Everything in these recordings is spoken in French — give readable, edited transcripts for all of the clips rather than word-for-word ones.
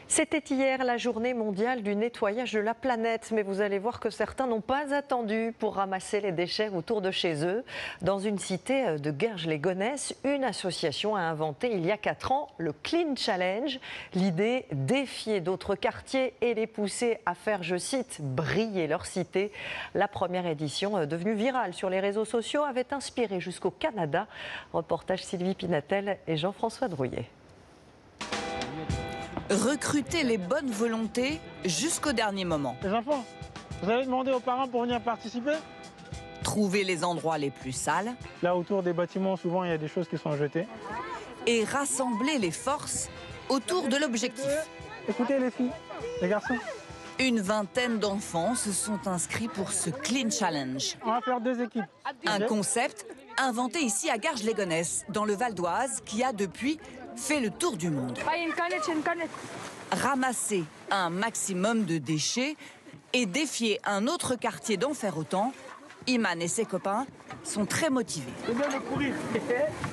C'était hier la journée mondiale du nettoyage de la planète, mais vous allez voir que certains n'ont pas attendu pour ramasser les déchets autour de chez eux. Dans une cité de Garges-les-Gonesse, une association a inventé il y a 4 ans le Clean Challenge. L'idée, défier d'autres quartiers et les pousser à faire, je cite, briller leur cité. La première édition, devenue virale sur les réseaux sociaux, avait inspiré jusqu'au Canada. Reportage Sylvie Pinatel et Jean-François Drouillet. Recruter les bonnes volontés jusqu'au dernier moment. Les enfants, vous avez demandé aux parents pour venir participer? Trouver les endroits les plus sales. Là, autour des bâtiments, souvent, il y a des choses qui sont jetées. Et rassembler les forces autour de l'objectif. Écoutez les filles, les garçons. Une vingtaine d'enfants se sont inscrits pour ce Clean Challenge. On va faire 2 équipes. Un concept inventé ici à Garges-les-Gonesse, dans le Val d'Oise, qui a depuis fait le tour du monde. Ramasser un maximum de déchets et défier un autre quartier d'en faire autant, Iman et ses copains sont très motivés.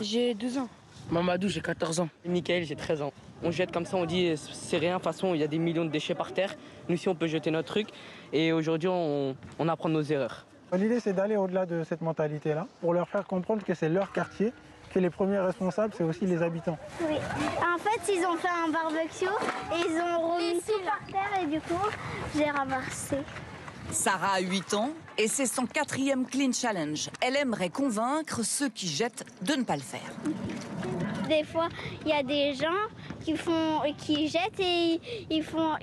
J'ai 12 ans. Mamadou, j'ai 14 ans. Mickaël, j'ai 13 ans. On jette comme ça, on dit c'est rien, de toute façon il y a des millions de déchets par terre. Nous ici on peut jeter notre truc et aujourd'hui on apprend nos erreurs. L'idée c'est d'aller au-delà de cette mentalité-là, pour leur faire comprendre que c'est leur quartier, que les premiers responsables c'est aussi les habitants. Oui, en fait ils ont fait un barbecue et ils ont remis tout par terre et du coup j'ai ramassé. Sarah a 8 ans et c'est son 4e Clean Challenge. Elle aimerait convaincre ceux qui jettent de ne pas le faire. Des fois, il y a des gens qui jettent et ils font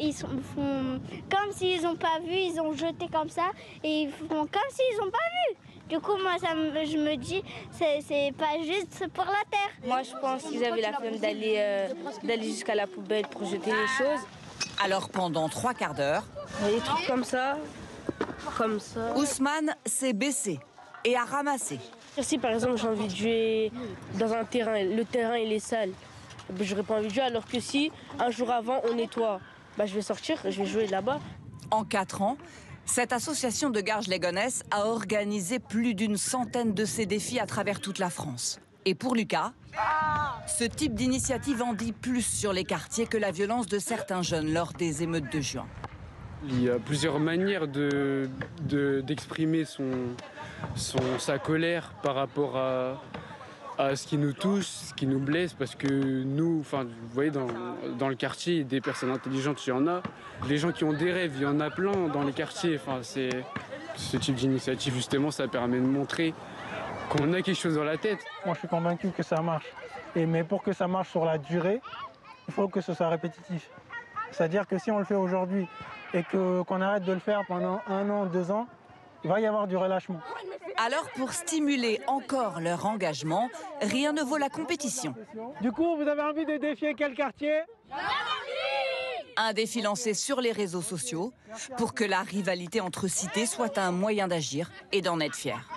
comme s'ils n'ont pas vu, ils ont jeté comme ça et ils font comme s'ils n'ont pas vu. Du coup, moi, je me dis, c'est pas juste pour la terre. Moi, je pense qu'ils avaient la flemme d'aller jusqu'à la poubelle pour jeter les choses. Alors pendant 3 quarts d'heure, Des trucs comme ça, comme ça. Ousmane s'est baissé et a ramassé. Si par exemple j'ai envie de jouer dans un terrain, le terrain il est sale, j'aurais pas envie de jouer, alors que si un jour avant on nettoie, je vais sortir, je vais jouer là-bas. En 4 ans, cette association de Garges-les-Gonesse a organisé plus d'une centaine de ces défis à travers toute la France. Et pour Lucas, ce type d'initiative en dit plus sur les quartiers que la violence de certains jeunes lors des émeutes de juin. Il y a plusieurs manières d'exprimer sa colère par rapport à ce qui nous touche, ce qui nous blesse, parce que nous, vous voyez, dans le quartier, des personnes intelligentes, il y en a. Les gens qui ont des rêves, il y en a plein dans les quartiers. Ce type d'initiative, justement, ça permet de montrer qu'on a quelque chose dans la tête. Moi, je suis convaincu que ça marche. Mais pour que ça marche sur la durée, il faut que ce soit répétitif. C'est-à-dire que si on le fait aujourd'hui et qu'on arrête de le faire pendant 1 an, 2 ans, il va y avoir du relâchement. Alors pour stimuler encore leur engagement, rien ne vaut la compétition. Du coup, vous avez envie de défier quel quartier? Un défi lancé sur les réseaux sociaux pour que la rivalité entre cités soit un moyen d'agir et d'en être fier.